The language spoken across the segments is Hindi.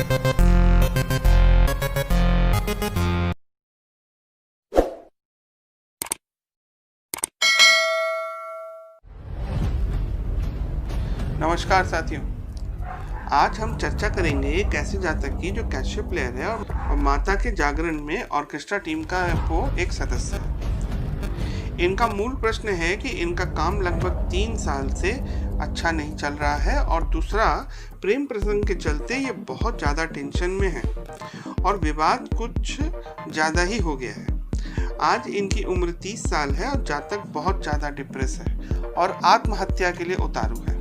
नमस्कार साथियों, आज हम चर्चा करेंगे एक ऐसे जातक की जो कैशियो प्लेयर है और माता के जागरण में ऑर्केस्ट्रा टीम का वो एक सदस्य है। इनका मूल प्रश्न है कि इनका काम लगभग 3 साल से अच्छा नहीं चल रहा है और दूसरा, प्रेम प्रसंग के चलते ये बहुत ज़्यादा टेंशन में है और विवाद कुछ ज़्यादा ही हो गया है। आज इनकी उम्र 30 साल है और जातक बहुत ज़्यादा डिप्रेस है और आत्महत्या के लिए उतारू है।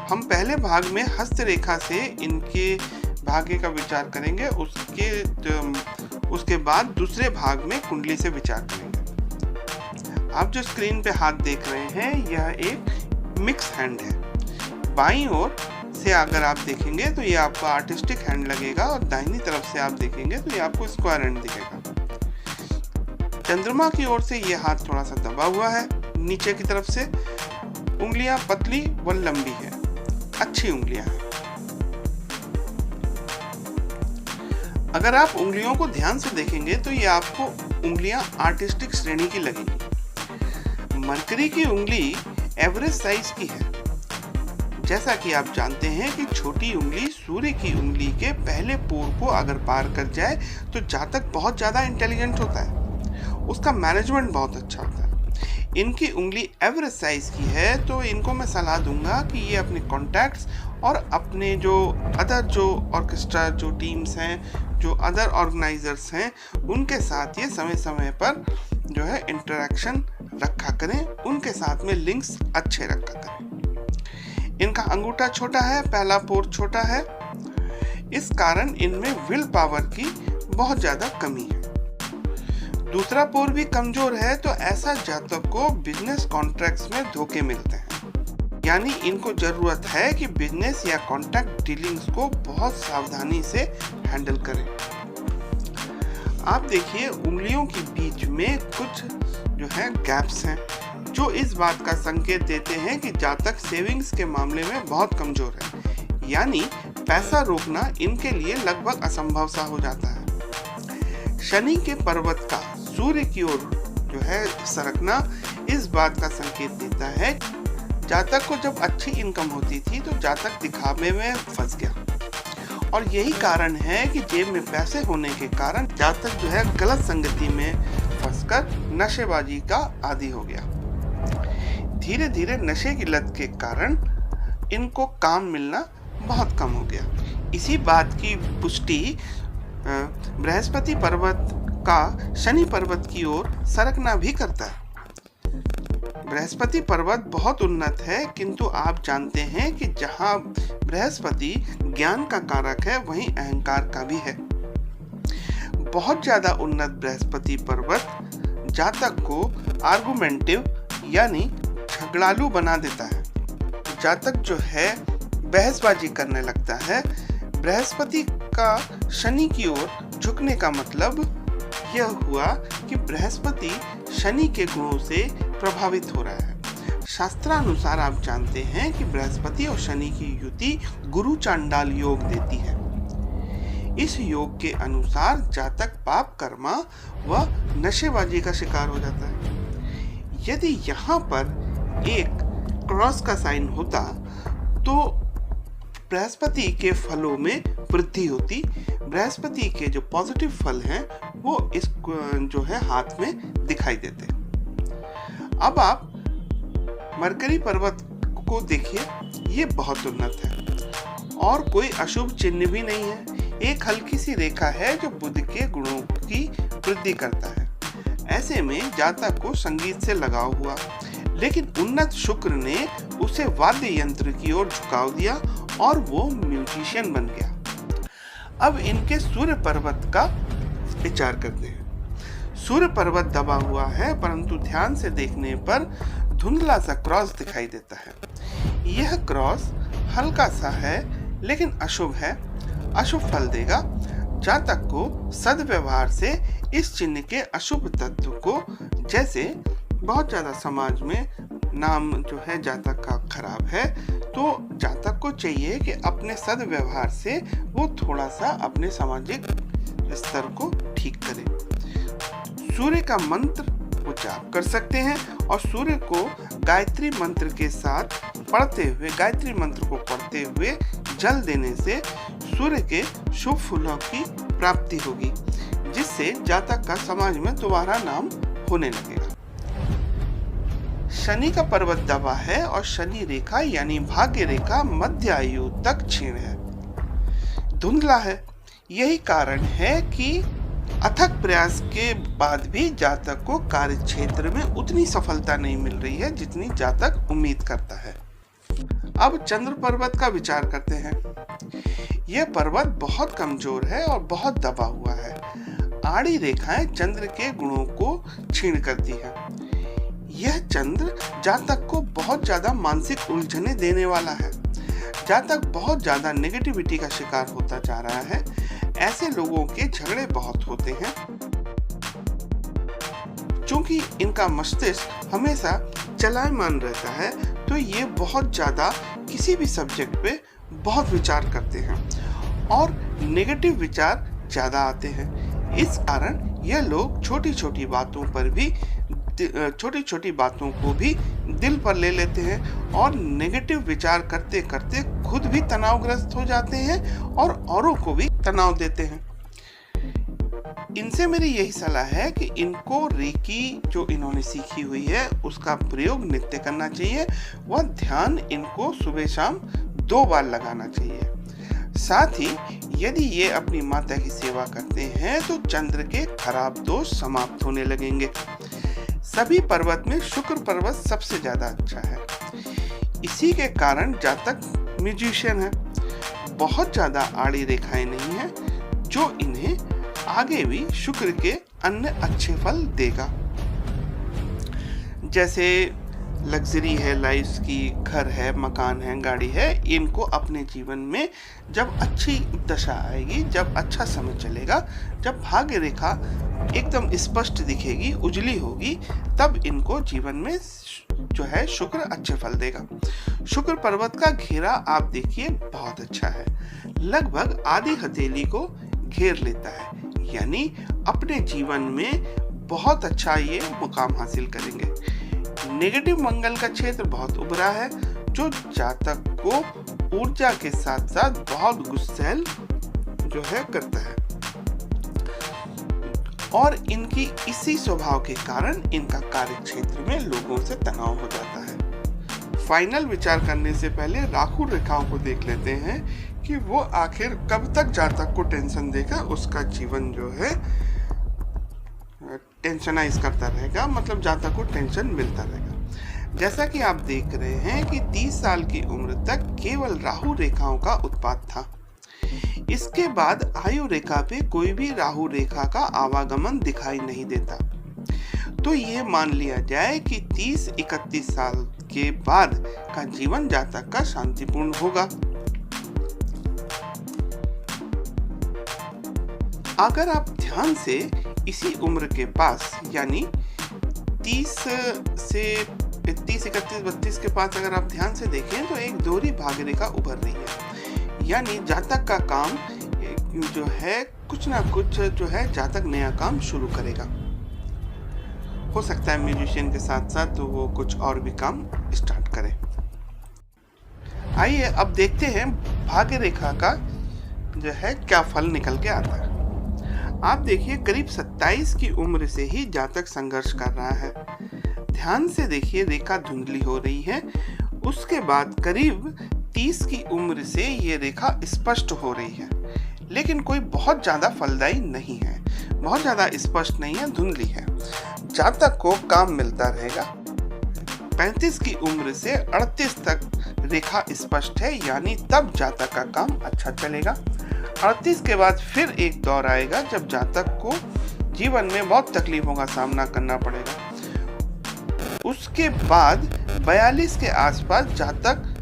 हम पहले भाग में हस्तरेखा से इनके भाग्य का विचार करेंगे, उसके बाद दूसरे भाग में कुंडली से विचार करेंगे। आप जो स्क्रीन पे हाथ देख रहे हैं यह एक मिक्स हैंड है। बाईं ओर से अगर आप देखेंगे तो ये आपका आर्टिस्टिक हैंड लगेगा और दाहिनी तरफ से आप देखेंगे तो ये आपको स्क्वायर हैंड दिखेगा। चंद्रमा की ओर से ये हाथ थोड़ा सा दबा हुआ है नीचे की तरफ से। उंगलियां पतली व लंबी है, अच्छी उंगलियां हैं। अगर आप उंगलियों को ध्यान से देखेंगे तो ये आपको उंगलियां आर्टिस्टिक श्रेणी की लगेंगी। मरकरी की उंगली एवरेज साइज की है। जैसा कि आप जानते हैं कि छोटी उंगली सूर्य की उंगली के पहले पोर को अगर पार कर जाए तो जातक बहुत ज्यादा इंटेलिजेंट होता है, उसका मैनेजमेंट बहुत अच्छा होता है। इनकी उंगली एवरेज साइज की है तो इनको मैं सलाह दूंगा कि ये अपने कॉन्टैक्ट्स और अपने जो ऑर्केस्ट्रा जो टीम्स हैं, जो अदर ऑर्गेनाइजर्स हैं, उनके साथ ये समय समय पर जो है इंटरेक्शन रखा करें, उनके साथ में लिंक्स अच्छे रखा करें। इनका अंगूठा छोटा है, पहला पोर छोटा है, इस कारण इनमें विल पावर की बहुत ज़्यादा कमी है। दूसरा पोर भी कमजोर है तो ऐसा जातक को बिजनेस कॉन्ट्रैक्ट्स में धोखे मिलते हैं, यानी इनको जरूरत है कि बिजनेस या कॉन्ट्रैक्ट डीलिंग्स को बहुत सावधानी से हैंडल करें। आप देखिए उंगलियों के बीच में कुछ जो है गैप्स हैं जो इस बात का संकेत देते हैं कि जातक सेविंग्स के मामले में बहुत कमजोर है, यानी पैसा रोकना इनके लिए लगभग असंभव सा हो जाता है। शनि के पर्वत का सूर्य की ओर जो है सरकना इस बात का संकेत देता है जातक को जब अच्छी इनकम होती थी तो जातक दिखावे में फंस गया और यही कारण है कि जेब में पैसे होने के कारण जातक जो है गलत संगति में फंसकर नशेबाजी का आदी हो गया। धीरे धीरे नशे की लत के कारण इनको काम मिलना बहुत कम हो गया। इसी बात की पुष्टि बृहस्पति पर्वत का शनि पर्वत की ओर सरकना भी करता है। बृहस्पति पर्वत बहुत उन्नत है, किंतु आप जानते हैं कि जहां बृहस्पति ज्ञान का कारक है वहीं अहंकार का भी है। बहुत ज्यादा उन्नत बृहस्पति पर्वत जातक को आर्गुमेंटिव यानी झगड़ालू बना देता है। जातक जो है बहसबाजी करने लगता है। बृहस्पति का शनि की ओर झुकने का मतलब यह हुआ कि बृहस्पति शनि के गुणों से प्रभावित हो रहा है। शास्त्रानुसार आप जानते हैं कि बृहस्पति और शनि की युति गुरु चांडाल योग देती है। इस योग के अनुसार जातक पाप कर्मा व नशेबाजी का शिकार हो जाता है। यदि यहाँ पर एक क्रॉस का साइन होता तो बृहस्पति के फलों में वृद्धि होती। बृहस्पति के जो पॉजिटिव फल हैं वो इस जो है हाथ में दिखाई देते। अब आप मरकरी पर्वत को देखिए, ये बहुत उन्नत है और कोई अशुभ चिन्ह भी नहीं है। एक हल्की सी रेखा है जो बुध के गुणों की वृद्धि करता है। ऐसे में जातक को संगीत से लगाव हुआ, लेकिन उन्नत शुक्र ने उसे वाद्य यंत्र की ओर झुकाव दिया और वो म्यूजिशियन बन गया। अब इनके सूर्य पर्वत का विचार करते हैं। सूर्य पर्वत दबा हुआ है, परंतु ध्यान से देखने पर धुंधला सा क्रॉस दिखाई देता है। यह क्रॉस हल्का सा है लेकिन अशुभ है, अशुभ फल देगा। जातक को सद्व्यवहार से इस चिन्ह के अशुभ तत्व को, जैसे बहुत ज्यादा समाज में नाम जो है जातक का खराब है, तो जातक को चाहिए कि अपने सद्व्यवहार से वो थोड़ा सा अपने सामाजिक स्तर को ठीक करे। सूर्य का मंत्र वो जाप कर सकते हैं और सूर्य को गायत्री मंत्र के साथ गायत्री मंत्र को पढ़ते हुए जल देने से सूर्य के शुभ फलों की प्राप्ति होगी, जिससे जातक का समाज में दोबारा नाम होने लगेगा। शनि का पर्वत दबा है और शनि रेखा यानी भाग्य रेखा मध्य आयु तक क्षीण है, धुंधला है। यही कारण है कि अथक प्रयास के बाद भी जातक को कार्य क्षेत्र में उतनी सफलता नहीं मिल रही है जितनी जातक उम्मीद करता है। अब चंद्र पर्वत का विचार करते हैं। यह पर्वत बहुत कमजोर है और बहुत दबा हुआ है। आड़ी रेखाएं चंद्र के गुणों को क्षीण करती है। यह चंद्र जातक को बहुत ज्यादा मानसिक उलझने देने वाला है। जातक बहुत ज्यादा नेगेटिविटी का शिकार होता जा रहा है। ऐसे लोगों के झगड़े बहुत होते हैं, क्योंकि इनका मस्तिष्क हमेशा चलायमान रहता है, तो ये बहुत ज्यादा किसी भी सब्जेक्ट पे बहुत विचार करते हैं और नेगेटिव विचार ज्यादा आते हैं। इस कारण यह लोग छोटी छोटी बातों को भी दिल पर ले लेते हैं और नेगेटिव विचार करते करते खुद भी तनावग्रस्त हो जाते हैं और औरों को भी तनाव देते हैं। इनसे मेरी यही सलाह है कि इनको रेकी जो इन्होंने सीखी हुई है उसका प्रयोग नित्य करना चाहिए। वह ध्यान इनको सुबह शाम 2 बार लगाना चाहिए। साथ ही यदि ये अपनी माता की सेवा करते हैं तो चंद्र के खराब दोष समाप्त होने लगेंगे। सभी पर्वत में शुक्र पर्वत सबसे ज्यादा अच्छा है। इसी के कारण जातक म्यूजिशियन है। बहुत ज्यादा आड़ी रेखाएं नहीं है, जो इन्हें आगे भी शुक्र के अन्य अच्छे फल देगा। जैसे लग्जरी है लाइफ की, घर है, मकान है, गाड़ी है, इनको अपने जीवन में जब अच्छी दशा आएगी, जब अच्छा समय चलेगा, जब भाग्य रेखा एकदम स्पष्ट दिखेगी, उजली होगी, तब इनको जीवन में जो है शुक्र अच्छे फल देगा। शुक्र पर्वत का घेरा आप देखिए बहुत अच्छा है, लगभग आधी हथेली को घेर लेता है, यानी अपने जीवन में बहुत अच्छा ये मुकाम हासिल करेंगे। नेगेटिव मंगल का क्षेत्र बहुत उभरा है, जो जातक को ऊर्जा के साथ साथ बहुत गुस्सैल जो है करता है और इनकी इसी स्वभाव के कारण इनका कार्य क्षेत्र में लोगों से तनाव हो जाता है। फाइनल विचार करने से पहले राहु रेखाओं को देख लेते हैं कि वो आखिर कब तक जातक को टेंशन देगा। उसका जीवन जो है टेंशनाइज करता रहेगा, मतलब जातक को टेंशन मिलता रहेगा। जैसा कि आप देख रहे हैं कि 30 साल की उम्र तक केवल राहु रेखाओं का उत्पात था। इसके बाद आयु रेखा पे कोई भी राहु रेखा का आवागमन दिखाई नहीं देता। तो ये मान लिया जाए कि 30-31 साल के बाद का जीवन जातक का शांतिपूर्ण होगा। अगर आप ध्यान से इसी उम्र के पास यानी 30 से 31, 32 के पास अगर आप ध्यान से देखें तो एक दोहरी भाग्य रेखा उभर रही है, यानी जातक का काम जो है कुछ ना कुछ जो है जातक नया काम शुरू करेगा। हो सकता है म्यूजिशियन के साथ साथ तो वो कुछ और भी काम स्टार्ट करे। आइए अब देखते हैं भाग्य रेखा का जो है क्या फल निकल के आता है। आप देखिए करीब 27 की उम्र से ही जातक संघर्ष कर रहा है। ध्यान से देखिए रेखा धुंधली हो रही है। उसके बाद करीब 30 की उम्र से ये रेखा स्पष्ट हो रही है, लेकिन कोई बहुत ज्यादा फलदायी नहीं है, बहुत ज्यादा स्पष्ट नहीं है, धुंधली है। जातक को काम मिलता रहेगा। 35 की उम्र से 38 तक रेखा स्पष्ट है, यानी तब जातक का काम अच्छा चलेगा। 38 के बाद फिर एक दौर आएगा जब जातक को जीवन में बहुत तकलीफों का सामना करना पड़ेगा। उसके बाद 42 के आसपास जातक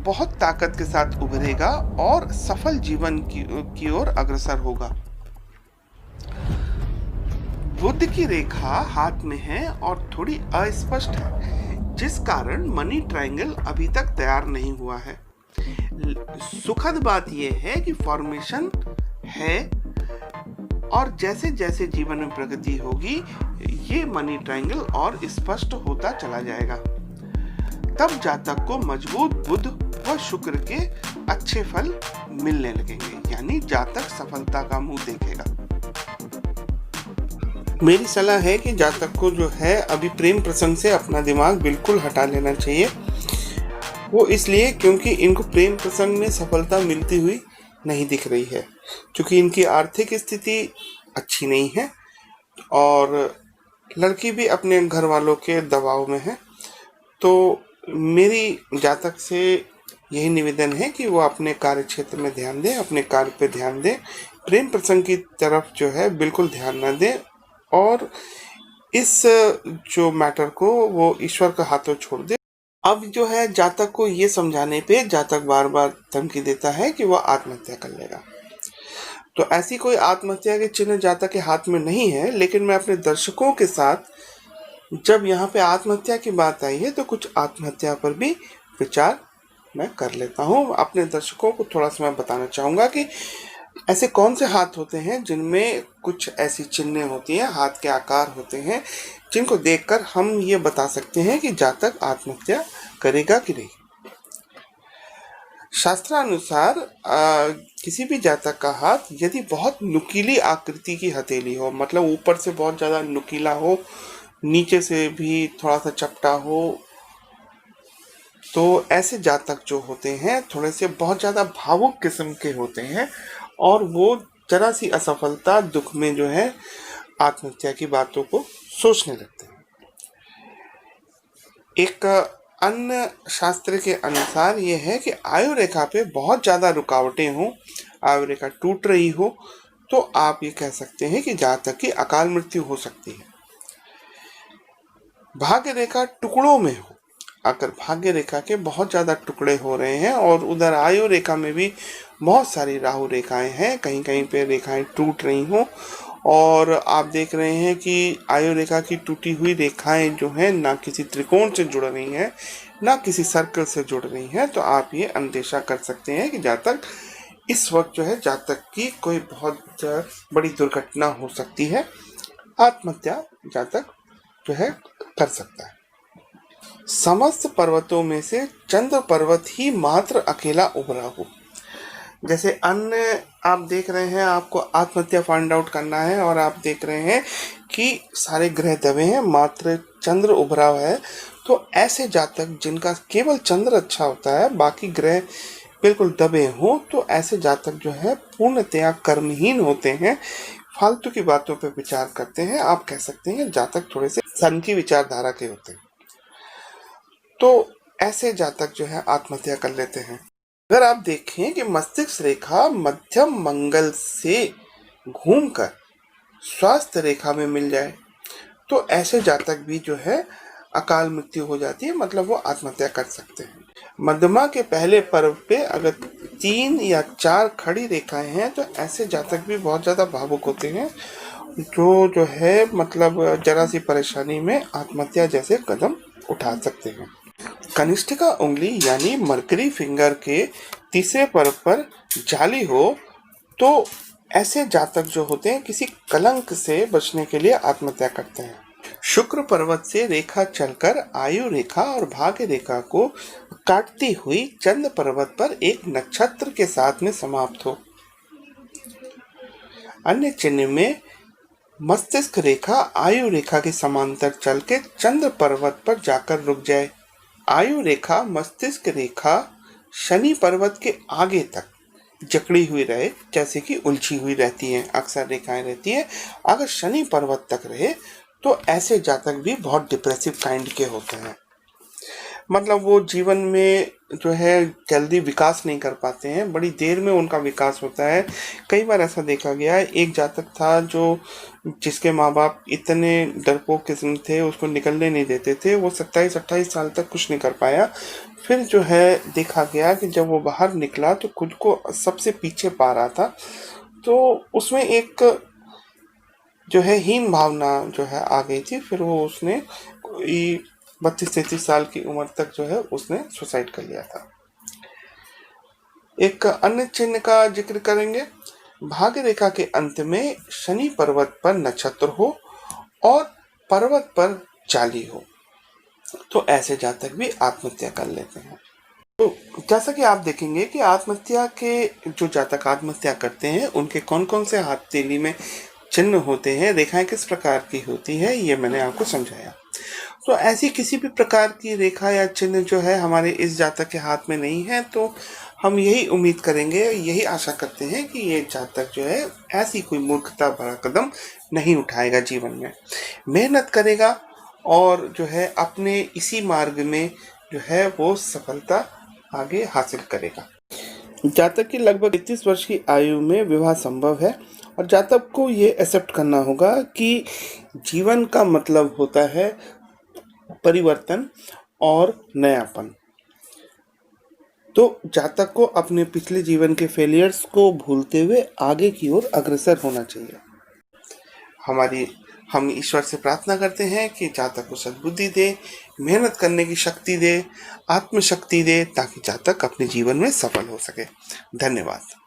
बहुत ताकत के साथ उभरेगा और सफल जीवन की ओर अग्रसर होगा। बुध की रेखा हाथ में है और थोड़ी अस्पष्ट है। जिस कारण मनी ट्रायंगल अभी तक तैयार नहीं हुआ है। सुखद बात यह है कि फॉर्मेशन है और जैसे जैसे जीवन में प्रगति होगी ये मनी ट्रायंगल और स्पष्ट होता चला जाएगा। तब जातक को मजबूत बुध व शुक्र के अच्छे फल मिलने लगेंगे, यानी जातक सफलता का मुंह देखेगा। मेरी सलाह है कि जातक को जो है अभी प्रेम प्रसंग से अपना दिमाग बिल्कुल हटा लेना चाहिए। वो इसलिए क्योंकि इनको प्रेम प्रसंग में सफलता मिलती हुई नहीं दिख रही है, क्योंकि इनकी आर्थिक स्थिति अच्छी नहीं है और लड़की भी अपने घर वालों के दबाव में है। तो मेरी जातक से यही निवेदन है कि वो अपने कार्य क्षेत्र में ध्यान दें, अपने कार्य पे ध्यान दें, प्रेम प्रसंग की तरफ जो है बिल्कुल ध्यान न दें और इस जो मैटर को वो ईश्वर के हाथों छोड़ दे। अब जो है जातक को ये समझाने पे जातक बार बार धमकी देता है कि वह आत्महत्या कर लेगा। तो ऐसी कोई आत्महत्या के चिन्ह जातक के हाथ में नहीं है, लेकिन मैं अपने दर्शकों के साथ जब यहाँ पे आत्महत्या की बात आई है तो कुछ आत्महत्या पर भी विचार मैं कर लेता हूँ। अपने दर्शकों को थोड़ा सा मैं बताना चाहूँगा कि ऐसे कौन से हाथ होते हैं जिनमें कुछ ऐसी चिन्हें होती हैं, हाथ के आकार होते हैं, जिनको देखकर हम ये बता सकते हैं कि जातक आत्महत्या करेगा कि नहीं। शास्त्रानुसार किसी भी जातक का हाथ यदि बहुत नुकीली आकृति की हथेली हो, मतलब ऊपर से बहुत ज़्यादा नुकीला हो, नीचे से भी थोड़ा सा चपटा हो, तो ऐसे जातक जो होते हैं थोड़े से बहुत ज़्यादा भावुक किस्म के होते हैं और वो जरा सी असफलता दुख में जो है आत्महत्या की बातों को सोचने लगते हैं। एक अन्य शास्त्र के अनुसार ये है कि आयु रेखा पे बहुत ज़्यादा रुकावटें हो, आयु रेखा टूट रही हो, तो आप ये कह सकते हैं कि जातक की अकाल मृत्यु हो सकती है। भाग्य रेखा टुकड़ों में हो, अगर भाग्य रेखा के बहुत ज़्यादा टुकड़े हो रहे हैं और उधर आयु रेखा में भी बहुत सारी राहु रेखाएं हैं, कहीं कहीं पे रेखाएं टूट रही हों और आप देख रहे हैं कि आयु रेखा की टूटी हुई रेखाएं जो हैं ना किसी त्रिकोण से जुड़ रही हैं ना किसी सर्कल से जुड़ रही हैं, तो आप ये अंदेशा कर सकते हैं कि जातक इस वक्त जो है जातक की कोई बहुत बड़ी दुर्घटना हो सकती है, आत्महत्या जातक जो है कर सकता है। समस्त पर्वतों में से चंद्र पर्वत ही मात्र अकेला उभरा हो। जैसे अन्य आप देख रहे हैं, आपको आत्महत्या फाइंड आउट करना है और आप देख रहे हैं कि सारे ग्रह दबे हैं, मात्र चंद्र उभरा है। तो ऐसे जातक जिनका केवल चंद्र अच्छा होता है, बाकी ग्रह बिल्कुल दबे हों, तो ऐसे जातक जो है पूर्णतया कर्महीन होते हैं, फालतू की बातों पर विचार करते हैं। आप कह सकते हैं जातक थोड़े से सन की विचारधारा के होते हैं। तो ऐसे जातक जो है आत्महत्या कर लेते हैं। अगर आप देखें कि मस्तिष्क रेखा मध्यम मंगल से घूमकर स्वास्थ्य रेखा में मिल जाए तो ऐसे जातक भी जो है अकाल मृत्यु हो जाती है, मतलब वो आत्महत्या कर सकते हैं। मध्यमा के पहले पर्व पे अगर 3 या 4 खड़ी रेखाएं हैं तो ऐसे जातक भी बहुत ज़्यादा भावुक होते हैं, जो है मतलब जरा सी परेशानी में आत्महत्या जैसे कदम उठा सकते हैं। कनिष्ठिका उंगली यानी मरकरी फिंगर के तीसरे पर्व पर जाली हो तो ऐसे जातक जो होते हैं किसी कलंक से बचने के लिए आत्महत्या करते हैं। शुक्र पर्वत से रेखा चलकर आयु रेखा और भाग्य रेखा को काटती हुई चंद्र पर्वत पर एक नक्षत्र के साथ में समाप्त हो। अन्य चिन्ह में मस्तिष्क रेखा आयु रेखा के समांतर चल के चंद्र पर्वत पर जाकर रुक जाए। आयु रेखा मस्तिष्क रेखा शनि पर्वत के आगे तक जकड़ी हुई रहे, जैसे कि उलझी हुई रहती हैं अक्सर रेखाएं रहती हैं। अगर शनि पर्वत तक रहे तो ऐसे जातक भी बहुत डिप्रेसिव काइंड के होते हैं, मतलब वो जीवन में जो है जल्दी विकास नहीं कर पाते हैं, बड़ी देर में उनका विकास होता है। कई बार ऐसा देखा गया है, एक जातक था जो जिसके माँ बाप इतने डरपोक किस्म थे, उसको निकलने नहीं देते थे, वो 27-28 साल तक कुछ नहीं कर पाया। फिर जो है देखा गया कि जब वो बाहर निकला तो खुद को सबसे पीछे पा रहा था, तो उसमें एक जो है हीन भावना जो है आ गई थी। फिर वो उसने कोई 32-33 साल की उम्र तक जो है उसने सुसाइड कर लिया था। एक अन्य चिन्ह का जिक्र करेंगे। भाग्य रेखा के अंत में शनि पर्वत पर नक्षत्र हो और पर्वत पर जाली हो, तो ऐसे जातक भी आत्महत्या कर लेते हैं। तो जैसा कि आप देखेंगे कि आत्महत्या के जो जातक आत्महत्या करते हैं उनके कौन कौन से हथेली में चिन्ह होते हैं, रेखाएं किस प्रकार की होती है, ये मैंने आपको समझाया। तो ऐसी किसी भी प्रकार की रेखा या चिन्ह जो है हमारे इस जातक के हाथ में नहीं है, तो हम यही उम्मीद करेंगे, यही आशा करते हैं कि ये जातक जो है ऐसी कोई मूर्खता भरा कदम नहीं उठाएगा, जीवन में मेहनत करेगा और जो है अपने इसी मार्ग में जो है वो सफलता आगे हासिल करेगा। जातक की लगभग 33 वर्ष की आयु में विवाह संभव है और जातक को ये एक्सेप्ट करना होगा कि जीवन का मतलब होता है परिवर्तन और नयापन। तो जातक को अपने पिछले जीवन के फेलियर्स को भूलते हुए आगे की ओर अग्रसर होना चाहिए। हम ईश्वर से प्रार्थना करते हैं कि जातक को सद्बुद्धि दे, मेहनत करने की शक्ति दे, आत्मशक्ति दे, ताकि जातक अपने जीवन में सफल हो सके। धन्यवाद।